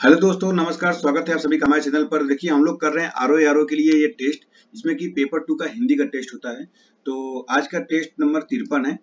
Hello दोस्तों, नमस्कार। स्वागत है आप सभी का हमारे चैनल पर। देखिए, हम लोग कर रहे हैं आरओ के लिए ये टेस्ट, जिसमें कि पेपर 2 का हिंदी का टेस्ट होता है। तो आज का टेस्ट नंबर 53 है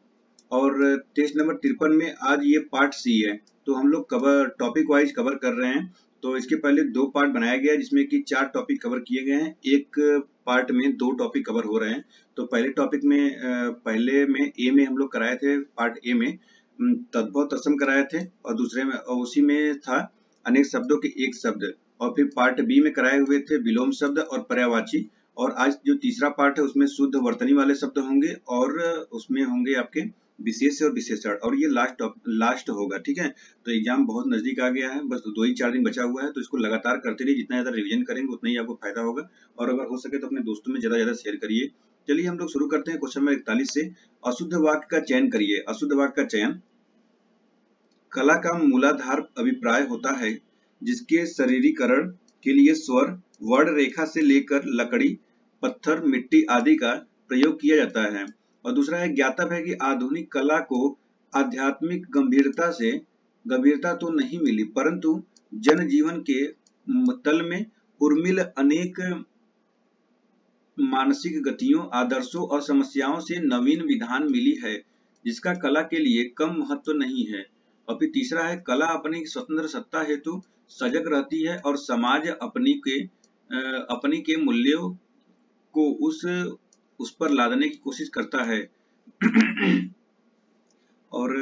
और टेस्ट नंबर 53 में आज ये पार्ट सी है। तो हम लोग टॉपिक वाइज कवर कर रहे हैं। तो इसके पहले 2 पार्ट बनाया गया है, जिसमें कि 4 टॉपिक कवर किए गए हैं। एक पार्ट में 2 टॉपिक कवर हो रहे हैं। तो पहले टॉपिक में पहले में ए में हम लोग कराए थे, पार्ट ए में तद्भव तत्सम कराए थे, और दूसरे में उसी में था अनेक शब्दों के एक शब्द, और फिर पार्ट बी में कराए हुए थे विलोम शब्द और पर्यायवाची। और आज जो तीसरा पार्ट है उसमें शुद्ध वर्तनी वाले शब्द होंगे और उसमें होंगे आपके विशेष और विशेषण, और ये लास्ट होगा। ठीक है, तो एग्जाम बहुत नजदीक आ गया है, बस 2 ही 4 दिन बचा हुआ है। तो इसको लगातार करते रहिए, जितना ज्यादा रिवीजन करेंगे उतना ही आपको फायदा होगा। और अगर हो सके तो अपने दोस्तों में ज्यादा शेयर करिए। चलिए हम लोग शुरू करते हैं क्वेश्चन नंबर 41 से। अशुद्ध वाक्य का चयन करिए। अशुद्ध वाक्य का चयन। कला का मूलाधार अभिप्राय होता है जिसके शरीरीकरण के लिए स्वर, वर्ण रेखा से लेकर लकड़ी, पत्थर, मिट्टी आदि का प्रयोग किया जाता है। और दूसरा है, ज्ञातव्य है कि आधुनिक कला को आध्यात्मिक गंभीरता तो नहीं मिली, परंतु जनजीवन के तल में उर्मिल अनेक मानसिक गतियों, आदर्शों और समस्याओं से नवीन विधान मिली है, जिसका कला के लिए कम महत्व नहीं है। और फिर तीसरा है, कला अपनी स्वतंत्र सत्ता हेतु सजग रहती है और समाज अपनी के मूल्यों को उस पर लादने की कोशिश करता है। और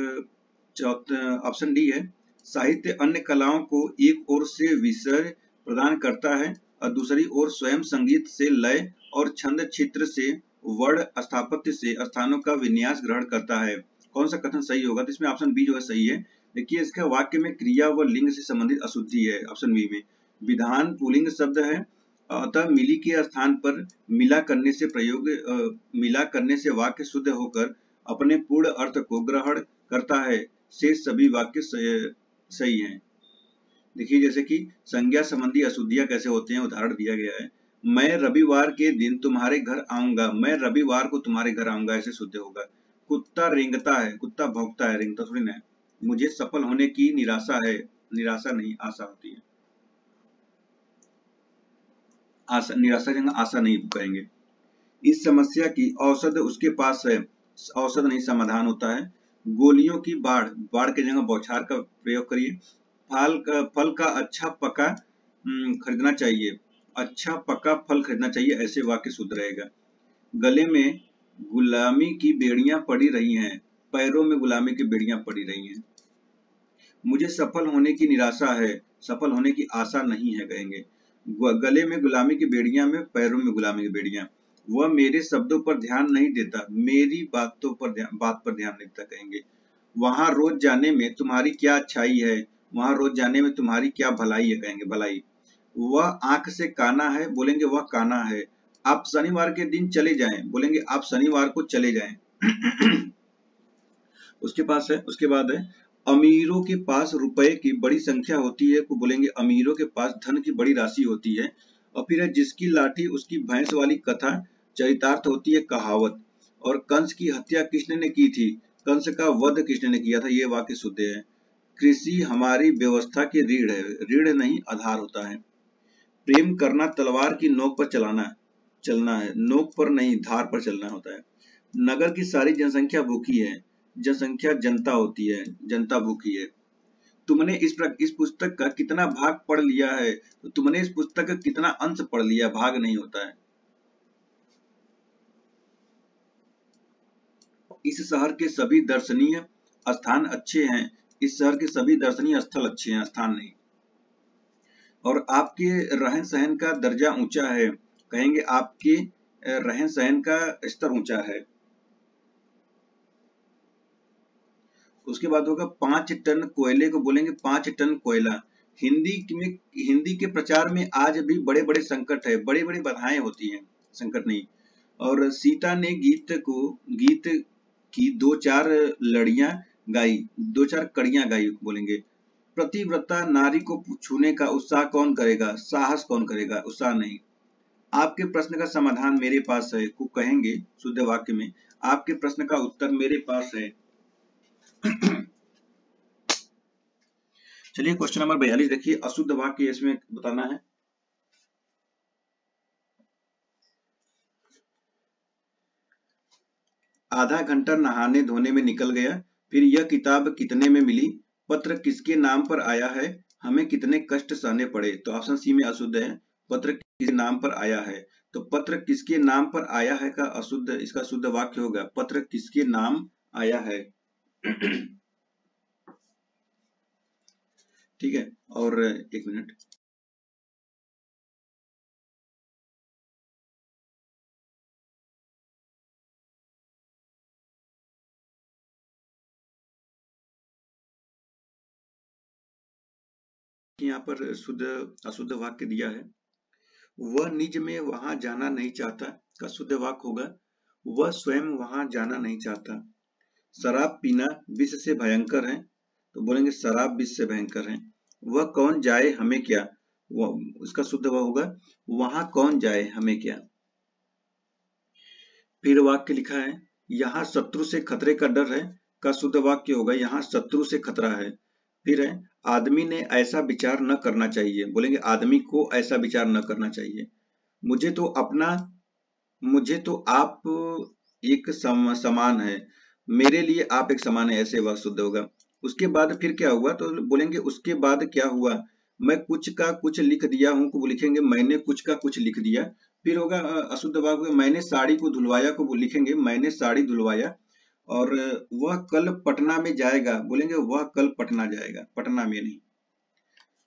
ऑप्शन डी है, साहित्य अन्य कलाओं को एक ओर से विषय प्रदान करता है और दूसरी ओर स्वयं संगीत से लय और छंद चित्र से वर्ण स्थापत्य से स्थानों का विन्यास ग्रहण करता है। कौन सा कथन सही होगा? तो इसमें ऑप्शन बी जो है सही है। देखिए, इसका वाक्य में क्रिया व लिंग से संबंधित अशुद्धि है ऑप्शन बी में। विधान पुल्लिंग शब्द है, अतः मिली के स्थान पर मिला करने से वाक्य शुद्ध होकर अपने पूर्ण अर्थ को ग्रहण करता है। शेष सभी वाक्य सही हैं। देखिए, जैसे कि संज्ञा संबंधी अशुद्धियां कैसे होते हैं, उदाहरण दिया गया है। मैं रविवार के दिन तुम्हारे घर आऊंगा। मैं रविवार को तुम्हारे घर आऊंगा, ऐसे शुद्ध होगा। कुत्ता रेंगता है, कुत्ता भौंकता है, रेंगता थोड़ी ना है। मुझे सफल होने की निराशा है, निराशा नहीं आशा होती है। आशा, निराशा जगह आशा नहीं कहेंगे। इस समस्या की औषध उसके पास है, औषध नहीं समाधान होता है। गोलियों की बाढ़, बाढ़ की जगह बौछार का प्रयोग करिए। फल का अच्छा पका खरीदना चाहिए, अच्छा पका फल खरीदना चाहिए, ऐसे वाक्य शुद्ध रहेगा। गले में गुलामी की बेड़ियां पड़ी रही हैं, पैरों में गुलामी की बेड़ियां पड़ी रही हैं। मुझे सफल होने की निराशा है, सफल होने की आशा नहीं है कहेंगे। गले में गुलामी की बेड़ियां में, पैरों में गुलामी की बेड़ियां। वह मेरे शब्दों पर ध्यान नहीं देता, मेरी बात पर ध्यान नहीं देता कहेंगे। वहां रोज जाने में तुम्हारी क्या अच्छाई है, वहां रोज जाने में तुम्हारी क्या भलाई है कहेंगे, भलाई। वह आंख से काना है, बोलेंगे वह काना है। आप शनिवार के दिन चले जाएं, बोलेंगे आप शनिवार को चले जाएं। उसके बाद है, अमीरों के पास रुपए की बड़ी संख्या होती है, को बोलेंगे अमीरों के पास धन की बड़ी राशि होती है। और फिर है, जिसकी लाठी उसकी भैंस वाली कथा चरितार्थ होती है, कहावत। और कंस की हत्या किसने ने की थी? कंस का वध किसने ने किया था? ये वाक्य शुद्ध है। कृषि हमारी व्यवस्था की रीढ़ है, रीढ़ नहीं आधार होता है। प्रेम करना तलवार की नोक पर चलना है, नोक पर नहीं धार पर चलना होता है। नगर की सारी जनसंख्या भूखी है, जनसंख्या जनता होती है, जनता भूखी है। तुमने इस पुस्तक का कितना भाग पढ़ लिया है? तो तुमने इस पुस्तक का कितना अंश पढ़ लिया, भाग नहीं होता है। इस शहर के सभी दर्शनीय स्थान अच्छे हैं, इस शहर के सभी दर्शनीय स्थल अच्छे हैं, स्थान नहीं। और आपके रहन सहन का दर्जा ऊंचा है, कहेंगे आपके रहन सहन का स्तर ऊंचा है। उसके बाद होगा 5 टन कोयले को बोलेंगे 5 टन कोयला। हिंदी के प्रचार में आज भी बड़े बड़े संकट है, बड़ी बड़ी बाधाएं होती हैं, संकट नहीं। और सीता ने गीत की 2-4 लड़ियां गाई, 2-4 कड़ियां गाई, बोलेंगे। प्रतिव्रता नारी को छूने का उत्साह कौन करेगा, साहस कौन करेगा, उत्साह नहीं। आपके प्रश्न का समाधान मेरे पास है, को कहेंगे शुद्ध वाक्य में, आपके प्रश्न का उत्तर मेरे पास है। चलिए क्वेश्चन नंबर 42 देखिए, अशुद्ध वाक्य इसमें बताना है। आधा घंटा नहाने धोने में निकल गया, फिर यह किताब कितने में मिली, पत्र किसके नाम पर आया है, हमें कितने कष्ट सहने पड़े। तो ऑप्शन सी में अशुद्ध है, पत्र किसके नाम पर आया है। तो पत्र किसके नाम पर आया है का अशुद्ध, इसका शुद्ध वाक्य होगा पत्र किसके नाम आया है। ठीक है, और एक मिनट, यहाँ पर शुद्ध अशुद्ध वाक्य दिया है, वह निज में वहां जाना नहीं चाहता का शुद्ध वाक्य होगा वह स्वयं वहां जाना नहीं चाहता। शराब पीना विष से भयंकर है, तो बोलेंगे शराब विष से भयंकर है। वह कौन जाए हमें क्या, वह उसका शुद्ध वह होगा वहां कौन जाए हमें क्या। फिर वाक्य लिखा है, यहाँ शत्रु से खतरे का डर है का शुद्ध वाक्य होगा यहाँ शत्रु से खतरा है। फिर है, आदमी ने ऐसा विचार न करना चाहिए, बोलेंगे आदमी को ऐसा विचार न करना चाहिए। मुझे तो अपना मुझे तो आप एक समान है, मेरे लिए आप एक समान है, ऐसे वह शुद्ध होगा। उसके बाद फिर क्या हुआ, तो बोलेंगे उसके बाद क्या हुआ, मैं कुछ का कुछ लिख दिया हूँ को लिखेंगे मैंने कुछ का कुछ लिख दिया। फिर होगा अशुद्ध वाक्य, मैंने साड़ी को धुलवाया को लिखेंगे मैंने साड़ी धुलवाया। और वह कल पटना में जाएगा, बोलेंगे वह कल पटना जाएगा, पटना में नहीं।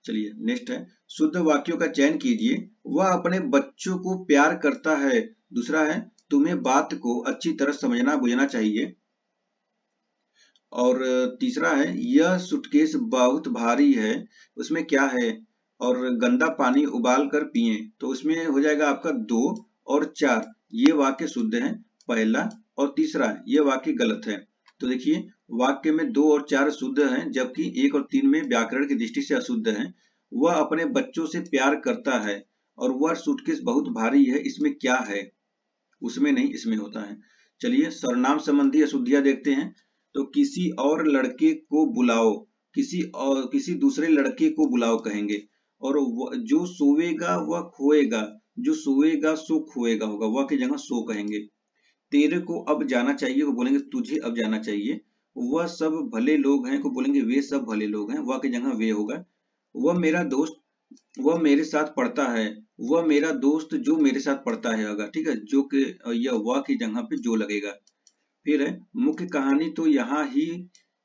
चलिए नेक्स्ट है, शुद्ध वाक्यों का चयन कीजिए। वह अपने बच्चों को प्यार करता है। दूसरा है, तुम्हें बात को अच्छी तरह समझना बुझना चाहिए। और तीसरा है, यह सूटकेस बहुत भारी है, उसमें क्या है, और गंदा पानी उबाल कर पिए। तो उसमें हो जाएगा आपका 2 और 4, ये वाक्य शुद्ध है। पहला और तीसरा ये वाक्य गलत है। तो देखिए वाक्य में 2 और 4 शुद्ध हैं, जबकि 1 और 3 में व्याकरण की दृष्टि से अशुद्ध है। वह अपने बच्चों से प्यार करता है और वह सूटकेस बहुत भारी है, इसमें क्या है, उसमें नहीं इसमें होता है। चलिए सर्वनाम संबंधी अशुद्धियां देखते हैं। तो किसी और लड़के को बुलाओ, किसी दूसरे लड़के को बुलाओ कहेंगे। और जो सोएगा वह खोएगा, जो सोएगा सो खोएगा होगा, वह की जगह सो कहेंगे। तेरे को अब जाना चाहिए को बोलेंगे तुझे अब जाना चाहिए। वह सब भले लोग हैं को बोलेंगे वे सब भले लोग हैं, वह की जगह वे होगा। वह मेरा दोस्त वह मेरे साथ पढ़ता है, वह मेरा दोस्त जो मेरे साथ पढ़ता है होगा। ठीक है, जो के यह वह की जगह पे जो लगेगा। फिर है, मुख्य कहानी तो यहाँ ही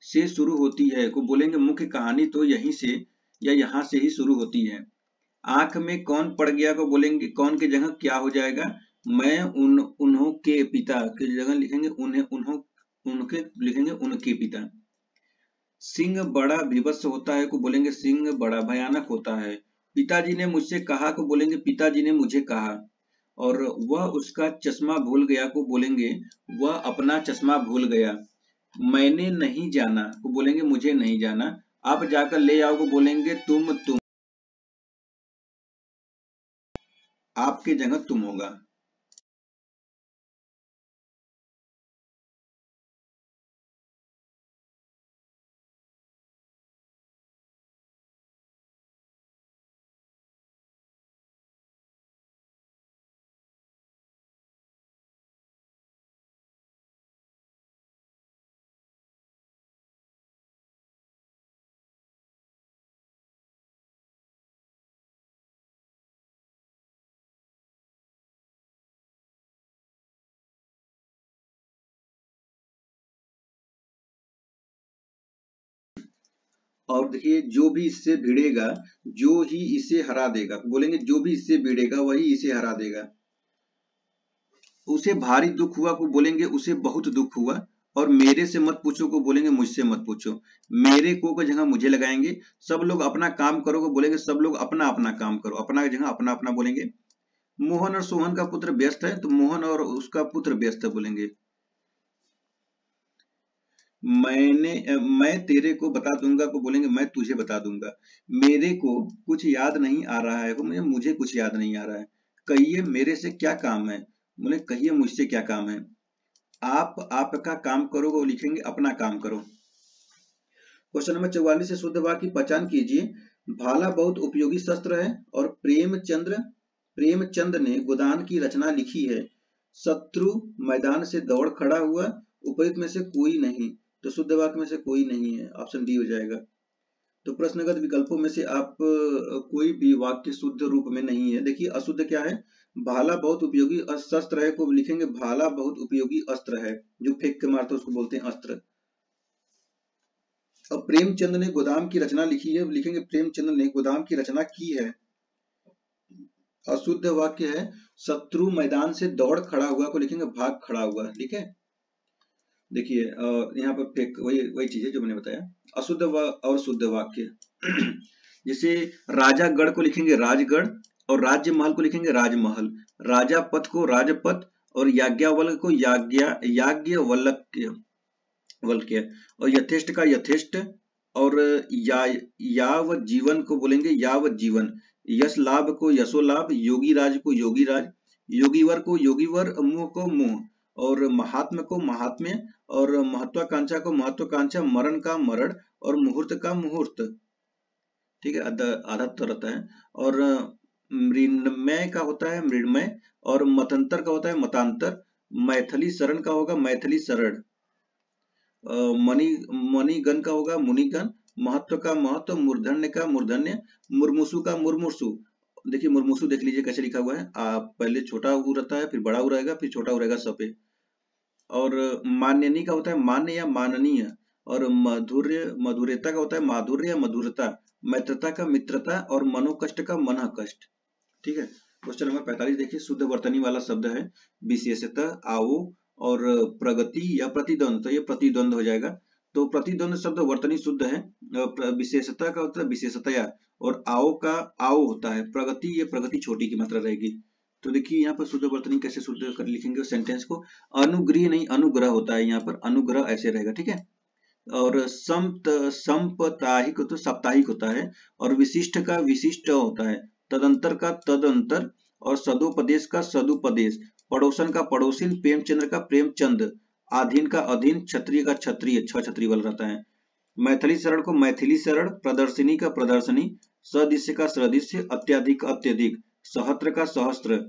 से शुरू होती है को बोलेंगे मुख्य कहानी तो यहीं से या यहाँ से ही शुरू होती है। आंख में कौन पड़ गया को बोलेंगे कौन की जगह क्या हो जाएगा, मैं उन्हों के पिता की जगह लिखेंगे उन्हें उन्हों उनके लिखेंगे उनके पिता। सिंह बड़ा विवश होता है को बोलेंगे सिंह बड़ा भयानक होता है। पिताजी ने मुझसे कहा को बोलेंगे पिताजी ने मुझे कहा। और वह उसका चश्मा भूल गया को बोलेंगे वह अपना चश्मा भूल गया। मैंने नहीं जाना को बोलेंगे मुझे नहीं जाना। आप जाकर ले आओ को बोलेंगे तुम, आपके जगह तुम होगा। और देखिए जो भी इससे भिड़ेगा जो ही इसे हरा देगा बोलेंगे जो भी इससे भिड़ेगा वही इसे हरा देगा। उसे भारी दुख हुआ को बोलेंगे उसे बहुत दुख हुआ। और मेरे से मत पूछो को बोलेंगे मुझसे मत पूछो। मेरे को जगह मुझे लगाएंगे। सब लोग अपना काम करो को बोलेंगे सब लोग अपना अपना काम करो, अपना की जगह अपना अपना बोलेंगे। मोहन और सोहन का पुत्र व्यस्त है तो मोहन और उसका पुत्र व्यस्त है बोलेंगे। मैं तेरे को बता दूंगा को बोलेंगे मैं तुझे बता दूंगा। मेरे को कुछ याद नहीं आ रहा है को मुझे कुछ याद नहीं आ रहा है। कहिए मेरे से क्या काम है, बोले कहिए मुझसे क्या काम है। आप आपका काम करो को लिखेंगे अपना काम करो। क्वेश्चन नंबर 44 से शुद्ध वाक्य की पहचान कीजिए। भाला बहुत उपयोगी शस्त्र है और प्रेमचंद ने गोदान की रचना लिखी है। शत्रु मैदान से दौड़ खड़ा हुआ, उपयुक्त में से कोई नहीं। तो शुद्ध वाक्य में से कोई नहीं है, ऑप्शन डी हो जाएगा। तो प्रश्नगत विकल्पों में से आप कोई भी वाक्य शुद्ध रूप में नहीं है। देखिए अशुद्ध क्या है, भाला बहुत उपयोगी शस्त्र है को लिखेंगे भाला बहुत उपयोगी अस्त्र है, जो फेंक के मारते उसको बोलते हैं अस्त्र। अब प्रेमचंद ने गोदाम की रचना लिखी है, लिखेंगे प्रेमचंद ने गोदाम की रचना की है। अशुद्ध वाक्य है शत्रु मैदान से दौड़ खड़ा हुआ को लिखेंगे भाग खड़ा हुआ। ठीक है, देखिए यहाँ पर वही चीज है जो मैंने बताया। अशुद्ध और शुद्ध वाक्य जैसे राजागढ़ को लिखेंगे राजगढ़ और राज्य महल को लिखेंगे राजमहल। राजा पथ को राजपथ और याज्ञवल्क्य को याज्ञवल्क्य और यथेष्ट का यथेष्ट और याव जीवन को बोलेंगे याव जीवन। यश लाभ को यशोलाभ, योगी राज को योगी राज, योगीवर को योगीवर, मुंह को मुंह और महात्म को महात्म्य और महत्वाकांक्षा को महत्वाकांक्षा, मरण का मरण और मुहूर्त का मुहूर्त। ठीक है, आधा तो रहता है। और मृण्मय का होता है मृण्मय और मतांतर का होता है मतांतर। मैथिली शरण का होगा मैथिली शरण। मणिगण का होगा मुनिगण। महत्व का महत्व, मूर्धन्य का मूर्धन्य, मुर्मुसु का मुर्मुसु। देखिए मुर्मुसु देख लीजिए कैसे लिखा हुआ है, पहले छोटा ऊ रहता है फिर बड़ा ऊ रहेगा फिर छोटा ऊ रहेगा सपे। और मान्यनी का होता है मान्य या माननीय। और मधुर्यता का होता है माधुर्य या मधुरता। मैत्रता का मित्रता और मनोकष्ट का मन कष्ट। ठीक है, क्वेश्चन नंबर 45 देखिए, शुद्ध वर्तनी वाला शब्द है विशेषतः, आओ और प्रगति या प्रतिद्वंद। तो ये प्रतिद्वंद हो जाएगा। तो प्रतिद्वंद शब्द वर्तनी शुद्ध है। विशेषता का होता है विशेषतया और आओ का आओ होता है। प्रगति ये प्रगति छोटी की मात्रा रहेगी। तो देखिए यहाँ पर शुद्ध वर्तनी कैसे शुद्ध कर लिखेंगे सेंटेंस को। अनुग्रह नहीं अनुग्रह होता है, यहाँ पर अनुग्रह ऐसे रहेगा। ठीक है, और संपताहिक तो साप्ताहिक होता है और विशिष्ट का विशिष्ट होता है। तदंतर का तदंतर और सदुपदेश का सदुपदेश। पड़ोसन का पड़ोसिन, प्रेमचंद्र का प्रेमचंद, अधीन का अधीन, क्षत्रिय का क्षत्रिय, छत्री वाला रहता है। मैथिली शरण को मैथिली शरण, प्रदर्शनी का प्रदर्शनी, सदृश्य का सदृश्य, अत्याधिक अत्यधिक, सहस्त्र का सहस्त्र।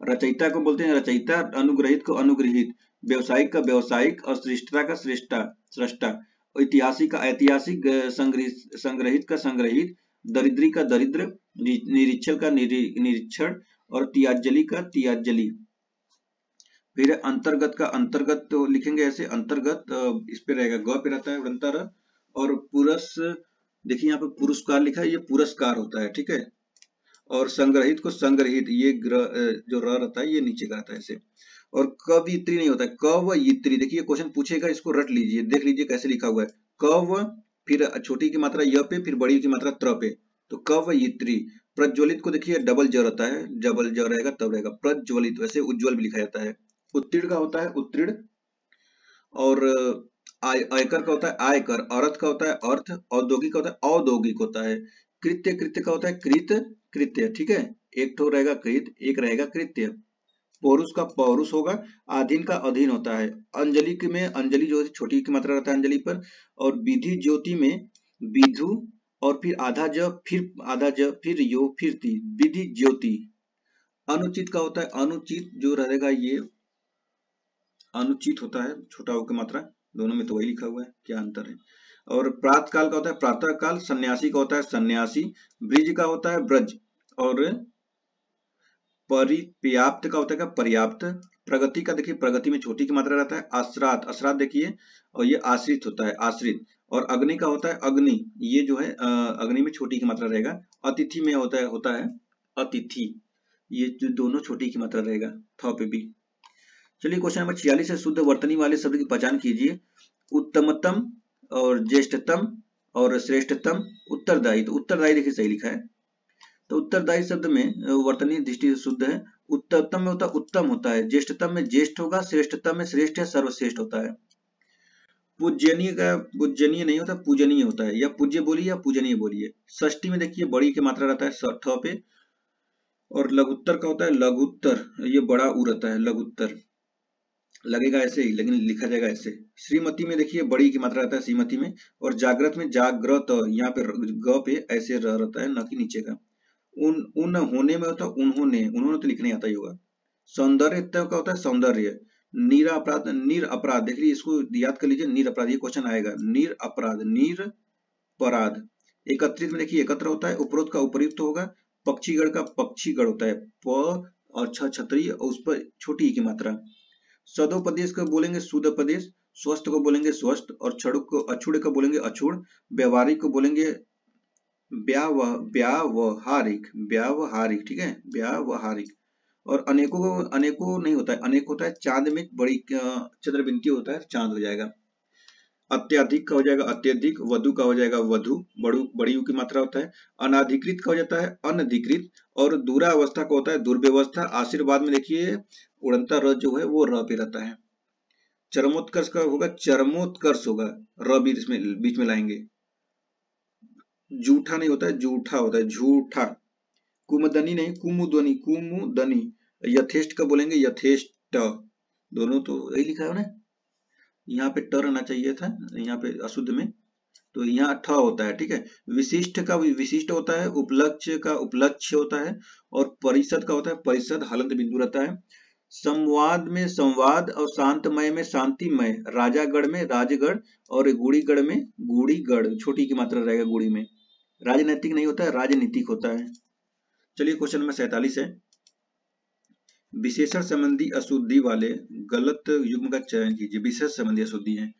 रचयिता को बोलते हैं रचयिता, अनुग्रहित को अनुग्रहित, व्यवसायिक का व्यवसायिक और श्रेष्ठता का श्रेष्ठा सृष्टा, ऐतिहासिक का ऐतिहासिक, संग्रहित का संग्रहित, दरिद्री का दरिद्र, निरीक्षण का निरीक्षण और त्याज्जली का त्याज्जली। फिर अंतर्गत का अंतर्गत तो लिखेंगे ऐसे, अंतर्गत इस पे रहेगा ग पे रहता है अंतर। और पुरस देखिए यहाँ पे पुरस्कार लिखा है, ये पुरस्कार होता है। ठीक है, और संग्रहित को संग्रहित, ये जो र रहता है ये नीचे का रहता है ऐसे। और कवियत्री नहीं होता है, कवयित्री। देखिए क्वेश्चन पूछेगा, इसको रट लीजिए, देख लीजिए कैसे लिखा हुआ है। कव फिर छोटी की मात्रा य पे, फिर बड़ी की मात्रा त्र पे, तो कवयित्री। प्रज्वलित को देखिए डबल ज रहता है, डबल ज रहेगा तब रहेगा प्रज्वलित। वैसे उज्ज्वल भी लिखा जाता है। उत्तीर्ण का होता है उत्तीर्ण। और आयकर का होता है आयकर। अर्थ का होता है अर्थ। औद्योगिक का होता है औद्योगिक होता है। कृत्य कृत्य का होता है कृत कृत्य। ठीक है, एक ठो रहेगा कृत, एक रहेगा कृत्य। पौरुष का पौरुष होगा। अधीन का अधीन होता है। अंजलि में अंजलि जो छोटी की मात्रा रहता है अंजलि पर। और विधि ज्योति में विधु और फिर आधा ज फिर यो फिर ती, विधि ज्योति। अनुचित का होता है अनुचित, जो रहेगा ये अनुचित होता है, छोटा हो की मात्रा। दोनों में तो वही लिखा हुआ है, क्या अंतर है। और प्रातः काल का होता है प्रातः काल। सन्यासी का होता है सन्यासी। ब्रिज का होता है ब्रज। और परिपर्याप्त का होता है पर्याप्त। प्रगति का देखिए प्रगति में छोटी की मात्रा रहता है आश्रात। आश्रात देखिए, और ये आश्रित होता है आश्रित। और अग्नि का होता है अग्नि, ये जो है अग्नि में छोटी की मात्रा रहेगा। अतिथि में होता है अतिथि, ये जो दोनों छोटी की मात्रा रहेगा थ पे भी। चलिए क्वेश्चन नंबर 46 है, शुद्ध वर्तनी वाले शब्द की पहचान कीजिए। उत्तमतम और ज्येष्ठतम और श्रेष्ठतम। उत्तरदायी, तो उत्तरदायी देखिए सही लिखा है। तो उत्तरदायी शब्द में वर्तनी दृष्टि से शुद्ध है। उत्तरतम में होता उत्तम होता है। ज्येष्ठतम में ज्येष्ठ होगा। श्रेष्ठतम में श्रेष्ठ या सर्वश्रेष्ठ होता है। पूजनीय का पूजनीय नहीं होता, पूजनीय होता है। या पूज्य बोलिए या पूजनीय बोलिए। षष्ठी में देखिए बड़ी की मात्रा रहता है ठ पे। और लघुत्तर का होता है लघुत्तर, ये बड़ा ऊ रहता है लघुत्तर। लगेगा ऐसे ही, लेकिन लिखा जाएगा ऐसे। श्रीमती में देखिए बड़ी की मात्रा रहता है श्रीमती में, और जागृत में जागृत, यहाँ पे ग पे ऐसे र रहता है, न कि नीचे का। उन होने में होता है उन्होंने, उन्होंने तो लिखने आता ही होगा। सौंदर्य का होता है सौंदर्य। नीर अपराध, नीर अपराध, देख लीजिए इसको याद कर लीजिए, नीर अपराध, ये क्वेश्चन आएगा। नीर अपराध, नीर पराध। एकत्रित में देखिए एकत्र होता है, उपरोक्त का उपयुक्त होगा। पक्षीगढ़ का पक्षीगढ़ होता है, प और छतरी और उस पर छोटी की मात्रा। सदोपदेश को बोलेंगे सुदोपदेश, स्वस्थ को बोलेंगे स्वस्थ, और छड़ुक को अछूड़ को बोलेंगे अछूड़, व्यवहारिक को बोलेंगे व्यावहारिक, व्यावहारिक, ठीक है, व्यावहारिक। और अनेकों को, अनेकों नहीं होता है, अनेक होता है चांद में, बड़ी चंद्रबिंती होता है, चांद हो जाएगा। अत्यधिक का हो जाएगा अत्यधिक, वधु का हो जाएगा वधु, बड़ी की मात्रा होता है। अनाधिकृत का हो जाता है अनधिकृत, और दूरावस्था का होता है दुर्व्यवस्था। आशीर्वाद में देखिए उड़नता र जो है वो र पे रहता है। चरमोत्कर्ष का होगा चरमोत्कर्ष होगा, र भी इसमें बीच में लाएंगे। जूठा नहीं होता है, जूठा होता है, झूठा। कुमदनी नहीं, कुमुदनी, कुमुदनी। यथेष्ट का बोलेंगे यथेष्ट, दोनों तो यही लिखा है ना, यहाँ पे ट रहना चाहिए था, यहाँ पे अशुद्ध में, तो यहाँ ठ होता है, ठीक है। विशिष्ट का विशिष्ट होता है, उपलक्ष्य का उपलक्ष्य होता है, और परिषद का होता है परिषद, हलंत बिंदु रहता है। संवाद में संवाद, और शांतमय में शांतिमय। राजागढ़ में राजगढ़, और गुड़ीगढ़ में गुड़ीगढ़, छोटी की मात्रा रहेगा गुड़ी में। राजनैतिक नहीं होता है, राजनीतिक होता है। चलिए क्वेश्चन नंबर 47 है। विशेषण संबंधी अशुद्धि वाले गलत युग्म का चयन कीजिए। विशेष संबंधी अशुद्धि है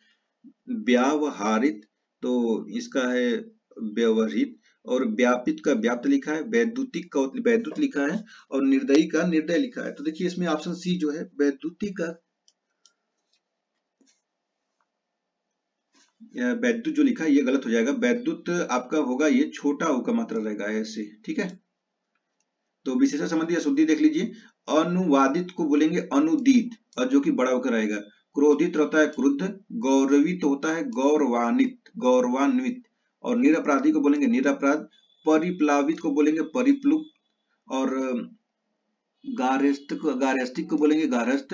व्यावहारित, तो इसका है व्यवहित, और व्यापित का व्याप्त लिखा है, वैद्युतिक का वैद्युत लिखा है, और निर्दयी का निर्दय लिखा है। तो देखिए इसमें ऑप्शन सी जो है वैद्युतिक का, वैद्युत जो लिखा है ये गलत हो जाएगा। वैद्युत आपका होगा ये छोटा ऊ का मात्रा रहेगा ऐसे, ठीक है। तो विशेषण संबंधी अशुद्धि देख लीजिए। अनुवादित को बोलेंगे अनुदीत, और जो कि बड़ा होकर रहेगा। क्रोधित रहता है क्रुद्ध, गौरवित होता है गौरवान्वित, गौरवान्वित, और निरपराधी को बोलेंगे निरपराध। परिप्लावित को बोलेंगे परिप्लुप्त, और गार्हस्थ्यिक को बोलेंगे गार्हस्थ,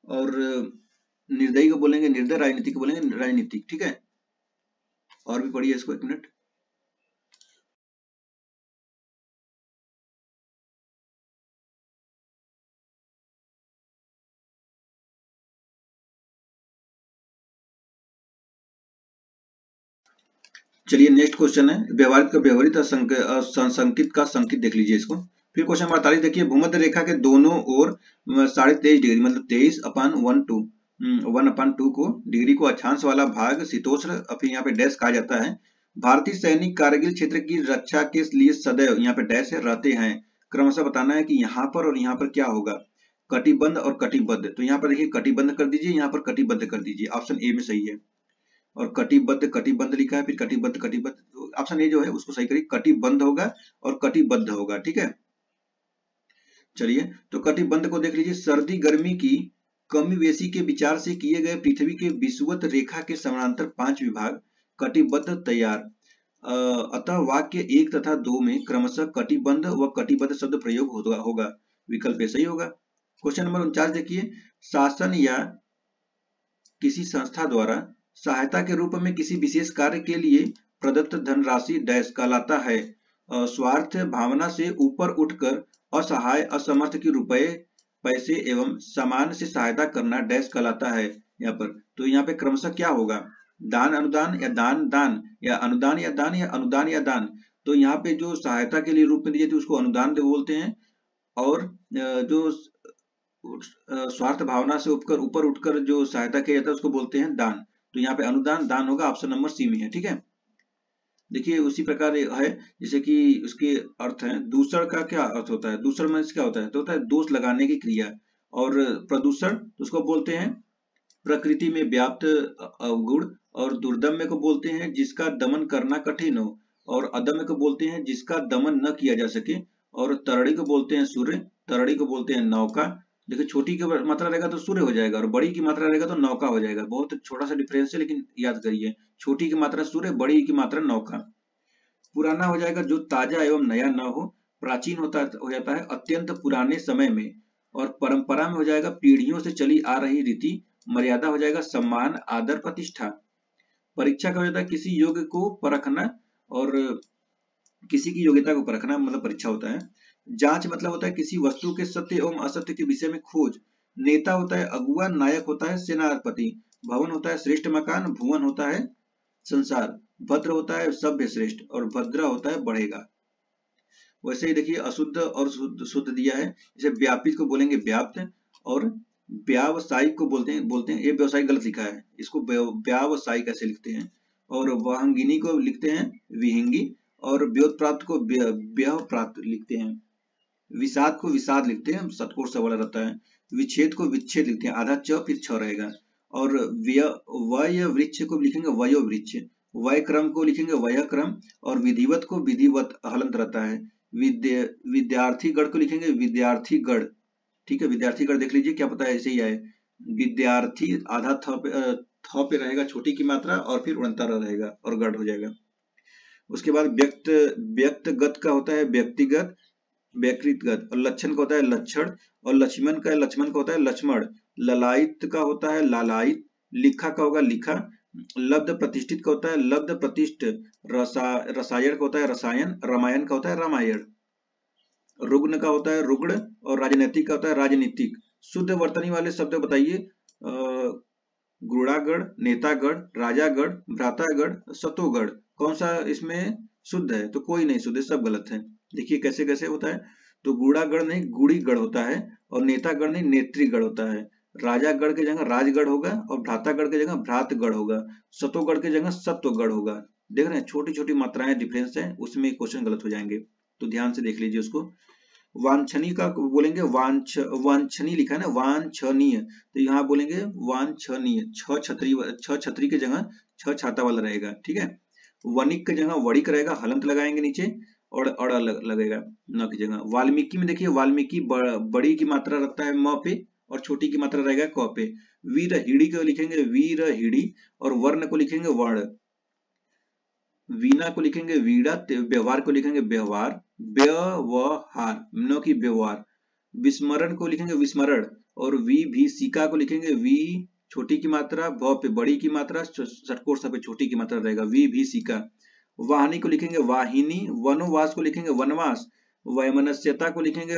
और निर्दयी को बोलेंगे निर्दय, राजनीतिक को बोलेंगे राजनीतिक, ठीक है। और भी पढ़िए इसको, एक मिनट। चलिए नेक्स्ट क्वेश्चन है, व्यवहारित का व्यवहारित, संकित का संकित देख लीजिए इसको। फिर क्वेश्चन नंबर 48 देखिए, भूमध्य रेखा के दोनों ओर 23.5 डिग्री, मतलब 23/1/2 को डिग्री को अक्षांश वाला भाग शीतोष्ण, फिर यहाँ पे डैश कहा जाता है। भारतीय सैनिक कारगिल क्षेत्र की रक्षा के लिए सदैव, यहाँ पे डैश है, रहते हैं। क्रमशः बताना है कि यहाँ पर और यहाँ पर क्या होगा, कटिबंध और कटिबद्ध। तो यहाँ पर देखिए कटिबंध कर दीजिए, यहाँ पर कटिबद्ध कर दीजिए, ऑप्शन ए में सही है। और कटिबद्ध कटिबंध लिखा है, फिर कटिबद्ध कटिबद्ध, तो ऑप्शन ए जो है उसको सही करिए, कटिबंध होगा और कटिबद्ध होगा, ठीक है। चलिए तो कटिबंध को देख लीजिए, सर्दी गर्मी की कमी बेसी के विचार से किए गए पृथ्वी के विषुवत रेखा के समानांतर 5 विभाग, कटिबद्ध तैयार। अतः वाक्य 1 तथा 2 में क्रमशः कटिबंध व कटिबद्ध शब्द प्रयोग होगा, विकल्प ए सही होगा। क्वेश्चन नंबर 49 देखिए, शासन या किसी संस्था द्वारा सहायता के रूप में किसी विशेष कार्य के लिए प्रदत्त धनराशि डैश कहलाता है। स्वार्थ भावना से ऊपर उठकर असहाय असमर्थ की रुपए पैसे एवं सामान से सहायता करना डैश कहलाता है यहाँ पर। तो यहाँ पे क्रमशः क्या होगा, दान अनुदान, या दान दान, या अनुदान या दान, या अनुदान या दान। तो यहाँ पे जो सहायता के लिए रूप में दी जाती है उसको अनुदान बोलते हैं, और जो स्वार्थ भावना से ऊपर उठकर जो सहायता किया जाता है उसको बोलते हैं दान। तो यहाँ पे अनुदान दान होगा, ऑप्शन नंबर सी में है, ठीक है। देखिए उसी प्रकार है, जैसे कि उसके अर्थ है। दूषण का क्या अर्थ होता है, दूषण में क्या होता है, तो होता है दोष लगाने की क्रिया। और प्रदूषण तो उसको बोलते हैं प्रकृति में व्याप्त अवगुण। और दुर्दम्य को बोलते हैं जिसका दमन करना कठिन हो। और अदम्य को बोलते हैं जिसका दमन न किया जा सके। और तरड़ी को बोलते हैं सूर्य, तरड़ी को बोलते हैं नौका। देखिए छोटी की मात्रा रहेगा तो सूर्य हो जाएगा, और बड़ी की मात्रा रहेगा तो नौका हो जाएगा। बहुत छोटा सा डिफरेंस है, लेकिन याद करिए, छोटी की मात्रा सूर्य, बड़ी की मात्रा नौका। पुराना हो जाएगा जो ताजा एवं नया न हो। प्राचीन हो जाता है अत्यंत पुराने समय में। और परंपरा में हो जाएगा पीढ़ियों से चली आ रही रीति। मर्यादा हो जाएगा सम्मान, आदर, प्रतिष्ठा। परीक्षा का हो जाता है किसी योग्य को परखना, और किसी की योग्यता को परखना मतलब परीक्षा होता है। जांच मतलब होता है किसी वस्तु के सत्य एवं असत्य के विषय में खोज। नेता होता है अगुआ, नायक होता है सेनापति। भवन होता है श्रेष्ठ मकान, भुवन होता है संसार। भद्र होता है सभ्य श्रेष्ठ, और भद्रा होता है बढ़ेगा। वैसे ही देखिए अशुद्ध और शुद्ध दिया है। जैसे व्यापित को बोलेंगे व्याप्त, और व्यावसायिक को बोलते हैं ये व्यवसायिक गलत लिखा है, इसको व्यावसायिक ऐसे लिखते हैं। और वाहंगिनी को लिखते हैं विहिंगी, और व्योतप्राप्त को व्यह प्राप्त लिखते हैं। विषाद को विषाद लिखते हैं, सतकोर सा वाला रहता है। विच्छेद को विच्छेद लिखते हैं, आधा च फिर छ रहेगा। और वय वृक्ष को लिखेंगे वयो वृक्ष। वय क्रम को लिखेंगे वय क्रम, और विधिवत को विधिवत हलंत रहता है। विद्यार्थी गण को लिखेंगे विद्यार्थी गण। ठीक है, विद्यार्थी गण देख लीजिए, क्या पता है ऐसे ही आए। विद्यार्थी आधा थ पे रहेगा छोटी की मात्रा, और फिर उड़ंतारा रहेगा और गढ़ हो जाएगा। उसके बाद व्यक्तगत का होता है व्यक्तिगत, व्यक्तिगत। और लक्षण का होता है लक्षण, और लक्ष्मण का होता है लक्ष्मण। ललायित का होता है लालायित। लिखा का होगा लिखा। लब्ध प्रतिष्ठित का होता है लब्ध प्रतिष्ठ। रसायन का होता है रसायन। रामायण का होता है रामायण। रुग्ण का होता है रुग्ण, और राजनीतिक का होता है राजनीतिक। शुद्ध वर्तनी वाले शब्द बताइए। गुणागण, नेतागण, राजागण, भ्रातागण, सतोगण। कौन सा इसमें शुद्ध है? तो कोई नहीं शुद्ध, सब गलत है। देखिए कैसे कैसे होता है। तो गुणागण नहीं गुड़ीगण होता है, और नेतागण नहीं नेत्रीगण होता है। राजागण की जगह राजगढ़ होगा, और भ्रातागढ़ की जगह भ्रातगढ़ होगा। सतोगढ़ की जगह सत्वगढ़ होगा। देख रहे हैं छोटी छोटी मात्राएं डिफरेंस है, उसमें क्वेश्चन गलत हो जाएंगे, तो ध्यान से देख लीजिए उसको। वांछनीय का बोलेंगे वांछनीय लिखा है ना, वांछनीय, तो यहाँ बोलेंगे वांछनीय। छ छतरी की जगह छ छाता वाला रहेगा। ठीक है, वनिक की जगह वणिक रहेगा, हलंत लगाएंगे नीचे, और अड़ लगेगा न की जगह। वाल्मीकि में देखिए वाल्मीकि बड़ी की मात्रा रखता है म पे, और छोटी की मात्रा रहेगा क पे। वीरहिड़ी को लिखेंगे वीरहिड़ी, और वर्ण को लिखेंगे वर्ण। वीणा को लिखेंगे वीणा, व्यवहार को लिखेंगे व्यवहार। व्यवहार नो की व्यवहार। विस्मरण को लिखेंगे विस्मरण, और विभीषिका को लिखेंगे वी छोटी की मात्रा, भ पे बड़ी की मात्रा, षटकोर सा पे छोटी की मात्रा रहेगा विभीषिका। वाहिनी को लिखेंगे वाहिनी। वनवास को लिखेंगे वनवास। वैमनस्यता को लिखेंगे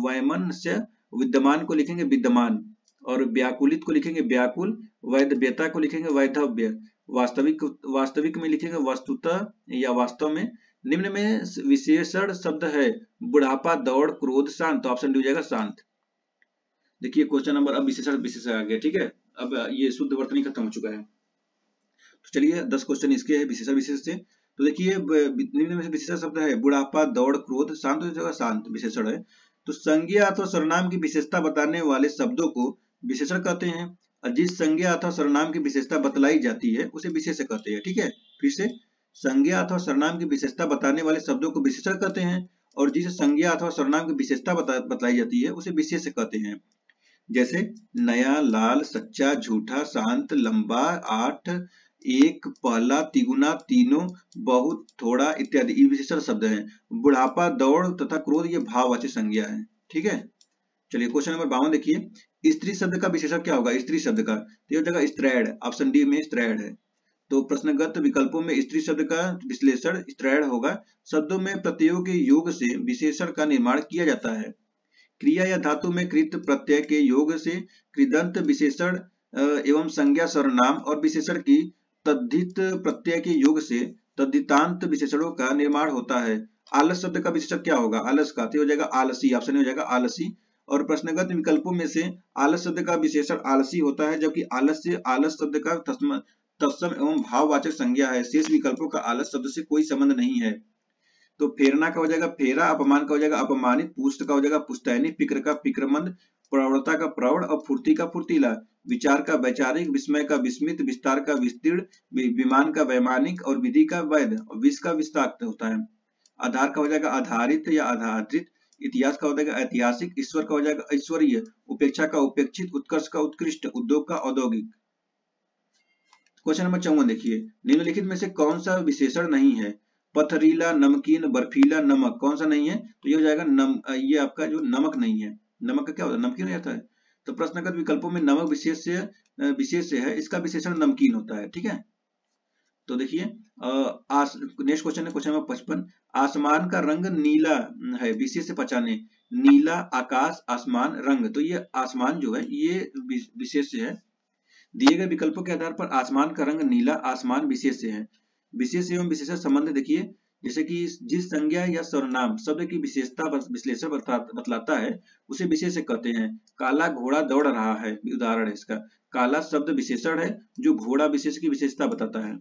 वैमनस्य। विद्यमान को लिखेंगे विद्यमान, और व्याकुलित को लिखेंगे व्याकुल। वैधव्यता को लिखेंगे वैधव्य। वास्तविक में लिखेंगे वस्तुतः या वास्तव में। निम्न में विशेषण शब्द है बुढ़ापा, दौड़, क्रोध, शांत, तो ऑप्शन डी हो जाएगा शांत। देखिए क्वेश्चन नंबर, अब विशेषण आ गया। ठीक है, अब ये शुद्ध वर्तनी खत्म हो चुका है। तो चलिए 10 क्वेश्चन इसके है विशेषण से। तो देखिए निम्न में विशेषण शब्द है बुढ़ापा, दौड़, क्रोध, शांत, हो जाएगा शांत विशेषण है। तो संज्ञा अथवा सर्वनाम की विशेषता बताने वाले शब्दों को विशेषण कहते हैं। जिस संज्ञा अथवा सर्वनाम की विशेषता बतलाई जाती है उसे विशेषण कहते हैं। ठीक है, फिर से, संज्ञा अथवा सर्वनाम की विशेषता बताने वाले शब्दों को विशेषण कहते हैं, और जिस संज्ञा अथवा सर्वनाम की विशेषता बतलाई जाती है उसे विशेषण कहते हैं। जैसे नया, लाल, सच्चा, झूठा, शांत, लंबा, 8, एक, पहला, तिगुना, तीनों, बहुत, थोड़ा इत्यादि ये विशेषण शब्द हैं। बुढ़ापा, दौड़ तथा क्रोध ये भाववाचक संज्ञा है। ठीक है, चलिए क्वेश्चन नंबर 52 देखिए। स्त्री शब्द का विशेषण क्या होगा? स्त्री शब्द का तो जगह स्त्रैण, ऑप्शन डी में स्त्रैण है। तो प्रश्नगत विकल्पों में स्त्री शब्द का विश्लेषण स्त्रैण होगा। शब्दों में प्रत्ययों के योग से विशेषण का निर्माण किया जाता है। क्रिया या धातु में कृत प्रत्यय के योग से कृदंत विशेषण एवं संज्ञा सर्वनाम, और विशेषण की तद्धित प्रत्यय के योग से तद्धितांत विशेषणों का निर्माण होता है। आलस शब्द का विशेषण क्या होगा? आलस का तो हो जाएगा आलसी, ऑप्शन हो जाएगा आलसी। और प्रश्नगत विकल्पों में से आलस शब्द का विशेषण आलसी होता है, जबकि आलस शब्द का तत्सम एवं भाववाचक संज्ञा है। शेष विकल्पों का आलस शब्द से कोई संबंध नहीं है। तो फेरना का हो जाएगा फेरा, अपमान का हो जाएगा अपमानित, पुष्ट का हो जाएगा पुश्तैनी, फिक्र का फिक्रमंद, प्रौढ़ता का प्रौढ़, और फुर्ती का फुर्तीला, विचार का वैचारिक, विस्मय का विस्मित, विस्तार का विस्तीर्ण, विमान का वैमानिक, और विधि का वैध, और विष का विस्ताक्त होता है। आधार का हो जाएगा आधारित या आधारित, इतिहास का हो जाएगा ऐतिहासिक, ईश्वर का हो जाएगा ऐश्वर्य, उपेक्षा का उपेक्षित, उत्कर्ष का उत्कृष्ट, उद्योग का औद्योगिक। क्वेश्चन नंबर 54 देखिए। निम्नलिखित में से कौन सा विशेषण नहीं है? पथरीला, नमकीन, बर्फीला, नमक, कौन सा नहीं है? तो ये हो जाएगा ये आपका जो नमक नहीं है। नमक का क्या होता है, नमकीन हो जाता है। तो प्रश्नगत विकल्पों में नमक विशेष से है, इसका विशेषण नमकीन होता है, ठीक है। तो देखिए नेक्स्ट क्वेश्चन है क्वेश्चन नंबर 55। आसमान का रंग नीला है, विशेष से पहचाने। नीला आकाश आसमान रंग, तो ये आसमान जो है ये विशेष से है। दिए गए विकल्पों के आधार पर आसमान का रंग नीला आसमान विशेष से है। विशेष एवं विशेषण संबंध देखिए, जैसे कि जिस संज्ञा या सर्वनाम शब्द की विशेषता विश्लेषण बतलाता है उसे विशेष कहते हैं। काला घोड़ा दौड़ रहा है, उदाहरण है इसका। काला शब्द विशेषण है जो घोड़ा विशेष की विशेषता बताता है।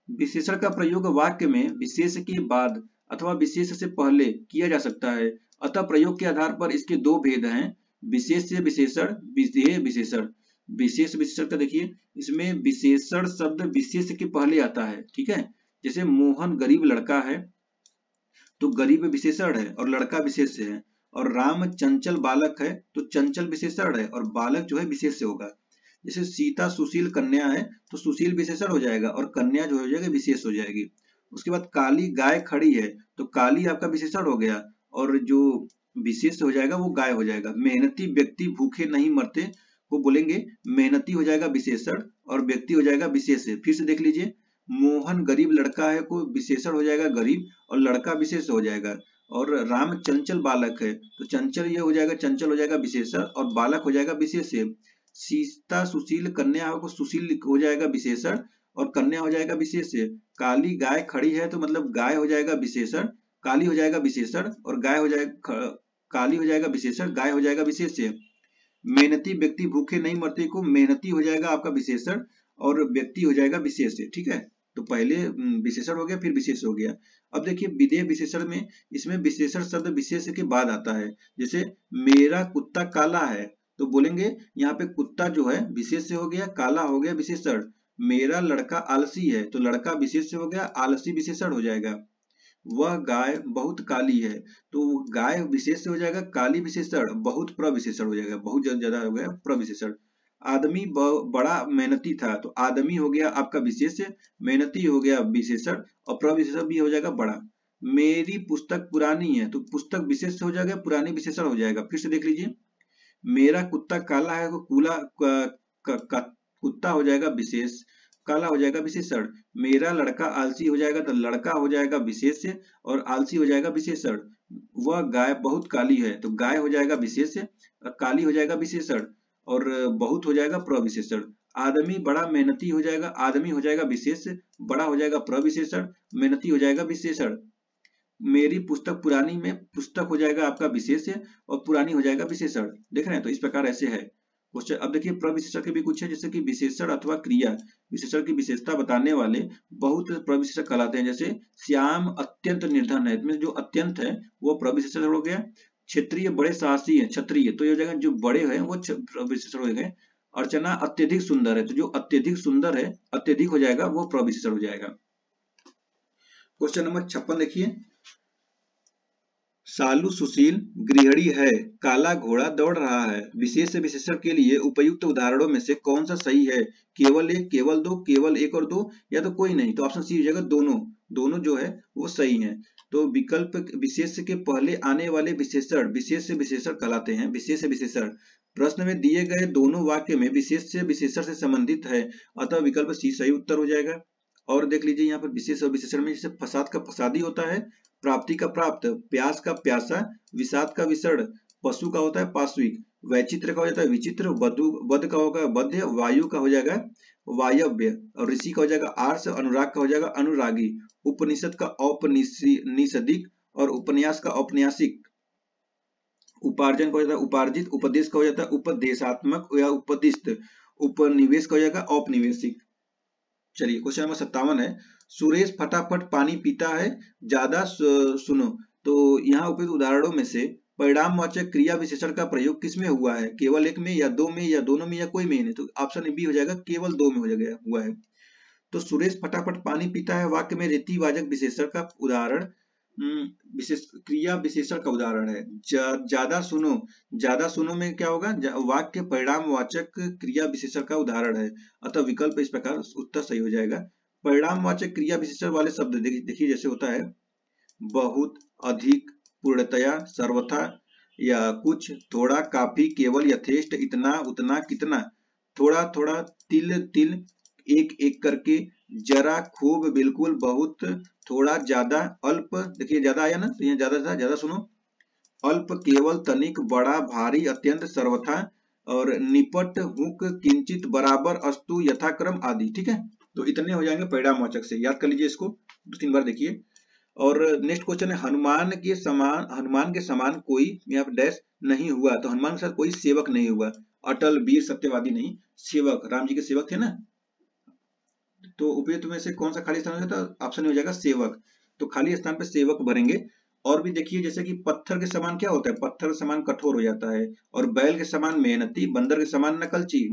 विशेषण का प्रयोग वाक्य में विशेष के बाद अथवा विशेष से पहले किया जा सकता है, अतः प्रयोग के आधार पर इसके दो भेद हैं, विशेष से विशेषण, विधेय विशेषण। विशेष विशेषण का देखिए, इसमें विशेषण शब्द विशेष के पहले आता है, ठीक है। जैसे मोहन गरीब लड़का है, तो गरीब विशेषण है और लड़का विशेष से है। और राम चंचल बालक है, तो चंचल विशेषण है और बालक जो है विशेष से होगा। जैसे सीता सुशील कन्या है, तो सुशील विशेषण हो जाएगा और कन्या जो हो जाएगी विशेष हो जाएगी। उसके बाद काली गाय खड़ी है, तो काली आपका विशेषण हो गया और जो विशेष हो जाएगा वो गाय हो जाएगा। मेहनती व्यक्ति भूखे नहीं मरते को बोलेंगे मेहनती हो जाएगा विशेषण और व्यक्ति हो जाएगा विशेष से। फिर से देख लीजिए, मोहन गरीब लड़का है को विशेषण हो जाएगा गरीब और लड़का विशेष हो जाएगा। और राम चंचल बालक है, तो चंचल ये हो जाएगा, चंचल हो जाएगा विशेषण और बालक हो जाएगा विशेष से। सीता सुशील कन्या को सुशील हो जाएगा विशेषण और कन्या हो जाएगा विशेष से। काली गाय खड़ी है, तो मतलब गाय हो जाएगा विशेषण, काली हो जाएगा विशेषण और गाय हो जाएगा, काली हो जाएगा विशेषण, गाय हो जाएगा विशेष से। मेहनती व्यक्ति भूखे नहीं मरते को मेहनती हो जाएगा आपका विशेषण और व्यक्ति हो जाएगा विशेष से, ठीक है। तो पहले विशेषण हो गया फिर विशेष हो गया। अब देखिए विधेय विशेषण में, इसमें विशेषण शब्द विशेष के बाद आता है। जैसे मेरा कुत्ता काला है, तो बोलेंगे यहाँ पे कुत्ता जो है विशेष से हो गया, काला हो गया विशेषण। मेरा लड़का आलसी है, तो लड़का विशेष से हो गया, आलसी विशेषण हो जाएगा। वह गाय बहुत काली है, तो गाय विशेष से हो जाएगा, काली विशेषण, बहुत प्रविशेषण हो जाएगा, बहुत ज्यादा हो गया प्रविशेषण। आदमी बड़ा मेहनती था, तो आदमी हो गया आपका विशेष, मेहनती हो गया विशेषण और प्रविशेषण भी हो जाएगा बड़ा। मेरी पुस्तक पुरानी है, तो पुस्तक विशेष से हो जाएगा, पुरानी विशेषण हो जाएगा। फिर से देख लीजिए, मेरा कुत्ता काला है, तो कुत्ता हो जाएगा विशेष, काला हो जाएगा विशेषण। मेरा लड़का आलसी हो जाएगा, तो लड़का हो जाएगा विशेष से और आलसी हो जाएगा विशेषण। वह गाय बहुत काली है, तो गाय हो जाएगा विशेष से, काली हो जाएगा विशेषण और बहुत हो जाएगा प्रविशेषण। आदमी बड़ा मेहनती हो जाएगा, आदमी हो जाएगा विशेष से, बड़ा हो जाएगा प्रविशेषण, मेहनती हो जाएगा विशेषण। मेरी पुस्तक पुरानी में पुस्तक हो जाएगा आपका विशेष से और पुरानी हो जाएगा विशेषण। देख रहे हैं, तो इस प्रकार ऐसे है क्वेश्चन। अब देखिए प्रविशेषण के भी कुछ है, जैसे कि विशेषण अथवा क्रिया विशेषण की विशेषता बताने वाले बहुत प्रविशेषण कहलाते हैं। जैसे श्याम अत्यंत निर्धन है, इसमें जो अत्यंत है वो प्रविशेषण हो गया। क्षेत्रीय बड़े साहसी है, क्षत्रिय, तो ये हो जाएगा जो बड़े हैं वो प्रविशेषण हो गए। अर्चना अत्यधिक सुंदर है, तो जो अत्यधिक सुंदर है अत्यधिक हो जाएगा वो प्रविशेषण हो जाएगा। क्वेश्चन नंबर 56 देखिए, सालू सुशील गृहिणी है, काला घोड़ा दौड़ रहा है। विशेष विशेषण के लिए उपयुक्त उदाहरणों में से कौन सा सही है? केवल एक, केवल दो, केवल एक और दो, या तो कोई नहीं। तो ऑप्शन सी हो जाएगा दोनों, दोनों जो है वो सही है। तो विकल्प विशेष के पहले आने वाले विशेषण विशेष विशेषण कहलाते हैं। विशेष विशेषण प्रश्न में दिए गए दोनों वाक्य में विशेष से विशेषण से संबंधित है, अतः विकल्प सी सही उत्तर हो जाएगा। और देख लीजिए यहाँ पर विशेष और विशेषण में जैसे फसाद का फसादी होता है, प्राप्ति का प्राप्त, प्यास का प्यासा, विषाद का विषण, पशु का होता है पाश्विक, वैचित्र का हो जाता है विचित्र, बद का होगा बध्य, वायु का हो जाएगा वायव्य और ऋषि का हो जाएगा आर्ष, अनुराग का हो जाएगा अनुरागी, उपनिषद का औपनिषदिक और उपन्यास का औपन्यासिक, उपार्जन का हो जाता है उपार्जित, उपदेश का हो जाता है उपदेशात्मक या उपदिष्ट, उपनिवेश का हो जाएगा औपनिवेशिक। चलिए क्वेश्चन नंबर 57 है, सुरेश फटाफट पानी पीता है, ज्यादा सुनो। तो यहाँ उपयुक्त उदाहरणों में से परिणामवाचक क्रिया विशेषण का प्रयोग किसमें हुआ है? केवल एक में या दो में या दोनों में या कोई में नहीं। तो ऑप्शन बी हो जाएगा केवल दो में हो जाएगा हुआ है। तो सुरेश फटाफट पानी पीता है वाक्य में रीतिवाचक विशेषण का उदाहरण, विशेष क्रिया विशेषण का उदाहरण है। ज्यादा सुनो, ज्यादा सुनो में क्या होगा? वाक्य परिणामवाचक क्रिया विशेषण का उदाहरण है, अतः विकल्प इस प्रकार उत्तर सही हो जाएगा। परिणामवाचक क्रिया विशेषण वाले शब्द देखिए जैसे होता है बहुत, अधिक, पूर्णतया, सर्वथा, या कुछ, थोड़ा, काफी, केवल, यथेष्ट, इतना, उतना, कितना, थोड़ा थोड़ा, तिल तिल, एक एक करके, जरा, खूब, बिल्कुल, बहुत, थोड़ा, ज्यादा, अल्प, देखिए ज्यादा आया ना, तो यहाँ ज्यादा था, ज्यादा सुनो, अल्प, केवल, तनिक, बड़ा, भारी, अत्यंत, सर्वथा, और निपट, हुक, किंचित, बराबर, अस्तु, यथाक्रम आदि। ठीक है, तो इतने हो जाएंगे परिणामवाचक से, याद कर लीजिए इसको, 2-3 बार देखिए। और नेक्स्ट क्वेश्चन है, हनुमान के समान कोई यहाँ पे डैश नहीं हुआ, तो हनुमान के साथ कोई सेवक नहीं हुआ, अटल, वीर, सत्यवादी नहीं, सेवक, राम जी के सेवक थे ना, तो उपयुक्त में से कौन सा खाली स्थान हो जाता है, ऑप्शन हो जाएगा सेवक, तो खाली स्थान पे सेवक भरेंगे। और भी देखिए, जैसे कि पत्थर के समान क्या होता है, पत्थर के समान कठोर हो जाता है, और बैल के समान मेहनती, बंदर के समान नकलची,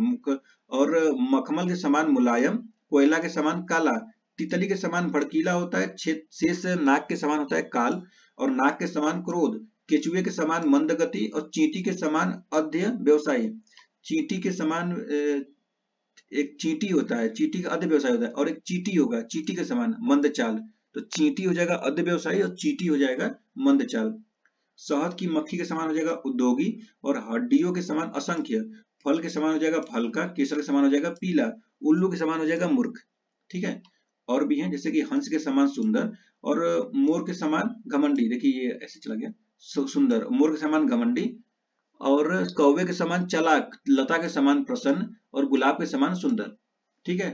और मखमल के समान मुलायम, कोयला के समान काला, तितली के समान भड़कीला होता है, शेष नाग के समान होता है काल, और नाग के समान क्रोध, केचुए के समान मंदगति, और चींटी के समान अध्य व्यवसायी। चींटी के समान एक चींटी होता है, चींटी का अध व्यवसाय होता है, और एक चींटी होगा चींटी के समान मंद चाल, तो चींटी हो जाएगा अध व्यवसायी और चींटी हो जाएगा मंद चाल। शहद की मक्खी के समान हो जाएगा उद्योगी, और हड्डियों के समान असंख्य, फल के समान हो जाएगा फल का, केसर के समान हो जाएगा पीला, उल्लू के समान हो जाएगा मूर्ख। ठीक है, और भी हैं, जैसे कि हंस के समान सुंदर, और मोर के समान घमंडी, देखिए ये ऐसे चला गया, सुंदर, मोर के समान घमंडी, और कौवे के समान चालाक, लता के समान प्रसन्न, और गुलाब के समान सुंदर। ठीक है,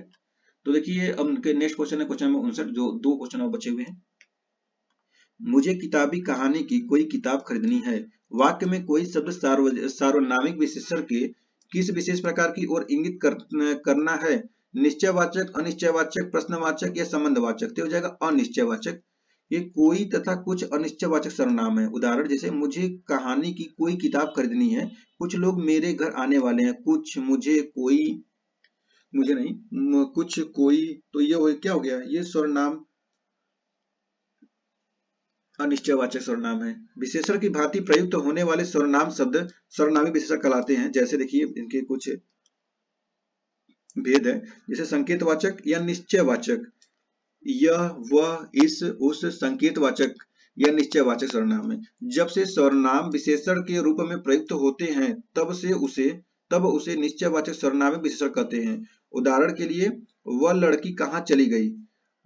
तो देखिए अब उनके नेक्स्ट क्वेश्चन है, क्वेश्चन नंबर 59, जो 2 क्वेश्चन और बचे हुए हैं। मुझे किताबी कहानी की कोई किताब खरीदनी है, वाक्य में कोई शब्द सार्वनामिक विशेषण के किस विशेष प्रकार की ओर इंगित करना है, निश्चयवाचक, अनिश्चयवाचक, प्रश्नवाचक या संबंधवाचक, तो हो जाएगा अनिश्चयवाचक। ये कोई तथा कुछ अनिश्चयवाचक सर्वनाम है, उदाहरण जैसे मुझे कहानी की कोई किताब खरीदनी है, कुछ लोग मेरे घर आने वाले हैं, कुछ, मुझे, कोई, मुझे नहीं, कुछ, कोई, तो ये क्या हो गया, ये सर्वनाम अनिश्चयवाचक सर्वनाम है। विशेषण की भांति प्रयुक्त होने वाले सर्वनाम शब्द सर्वनामी विशेषण कहलाते हैं। जैसे देखिए इनके कुछ भेद है, जैसे संकेतवाचक या निश्चयवाचक, यह, वह, इस, उस, संकेतवाचक या निश्चयवाचक सर्वनाम है। जब से सर्वनाम विशेषण के रूप में प्रयुक्त होते हैं तब उसे निश्चयवाचक सर्वनामी विशेषण कहते हैं। उदाहरण के लिए, वह लड़की कहाँ चली गई,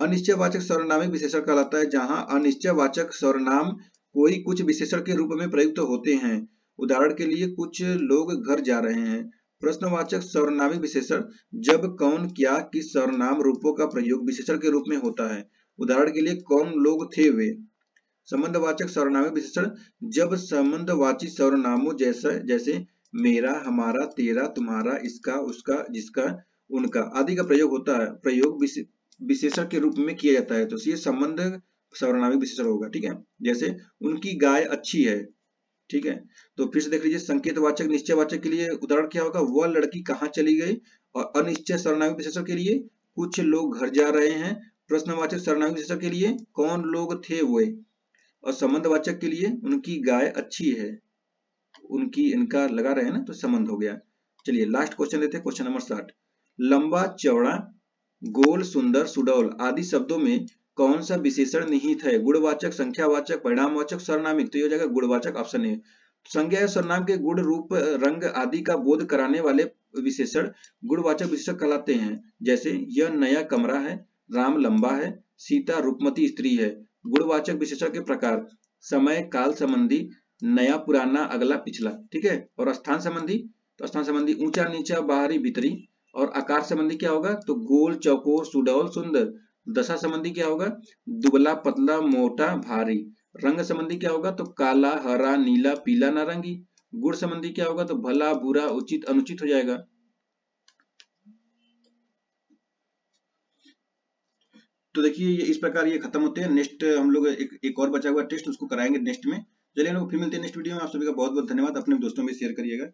अनिश्चयवाचक सर्वनामी विशेषण कहलाता है जहां अनिश्चयवाचक सर्वनाम कोई कुछ विशेषण के रूप में प्रयुक्त होते हैं। उदाहरण के लिए, कुछ लोग घर जा रहे हैं। प्रश्नवाचक सर्वनामी विशेषण जब कौन, क्या, किस सर्वनाम रूपों का प्रयोग विशेषण के रूप में होता है। उदाहरण के लिए, कौन लोग थे वे। संबंधवाचक सर्वनामी विशेषण जब संबंधवाची सर्वनामों जैसे मेरा, हमारा, तेरा, तुम्हारा, इसका, उसका, जिसका, उनका आदि का प्रयोग विशेषण के रूप में किया जाता है, तो ये संबंध सर्वनामी विशेषण होगा। ठीक है, जैसे उनकी गाय अच्छी है। ठीक है, तो फिर से देख लीजिए, संकेतवाचक, निश्चयवाचक के लिए उदाहरण क्या होगा, वह लड़की कहाँ चली गई, और अनिश्चय सर्वनामी विशेषण के लिए कुछ लोग घर जा रहे हैं। प्रश्नवाचक सर्वनामी विशेषण के लिए कौन लोग थे वे, और संबंधवाचक के लिए उनकी गाय अच्छी है, उनकी, इनका लगा रहे हैं ना, तो संबंध हो गया। चलिए लास्ट क्वेश्चन लेते हैं, क्वेश्चन नंबर 60। लंबा, चौड़ा, गोल, सुंदर, सुडौल आदि शब्दों में कौन सा विशेषण निहित है, गुणवाचक, संख्यावाचक, परिणामवाचक, सर्वनामिक, तो ये हो जाएगा गुणवाचक, ऑप्शन ए। संज्ञा या सर्वनाम के गुण, रूप, रंग आदि का बोध कराने वाले विशेषण गुणवाचक विशेषण कहलाते हैं। जैसे यह नया कमरा है, राम लंबा है, सीता रूपमती स्त्री है। गुणवाचक विशेषण के प्रकार, समय, काल संबंधी, नया, पुराना, अगला, पिछला। ठीक है, और स्थान संबंधी, तो स्थान संबंधी ऊंचा, नीचा, बाहरी, भीतरी। और आकार संबंधी क्या होगा, तो गोल, चौकोर, सुडौल, सुंदर। दशा संबंधी क्या होगा, दुबला, पतला, मोटा, भारी। रंग संबंधी क्या होगा, तो काला, हरा, नीला, पीला, नारंगी। गुण संबंधी क्या होगा, तो भला, बुरा, उचित, अनुचित हो जाएगा। तो देखिए ये इस प्रकार ये खत्म होते हैं। नेक्स्ट हम लोग एक और बचा हुआ टेस्ट उसको कराएंगे नेक्स्ट में। चलिए हम लोग फिर मिलते हैं नेक्स्ट वीडियो में। आप सभी का बहुत बहुत धन्यवाद, अपने दोस्तों में शेयर करिएगा।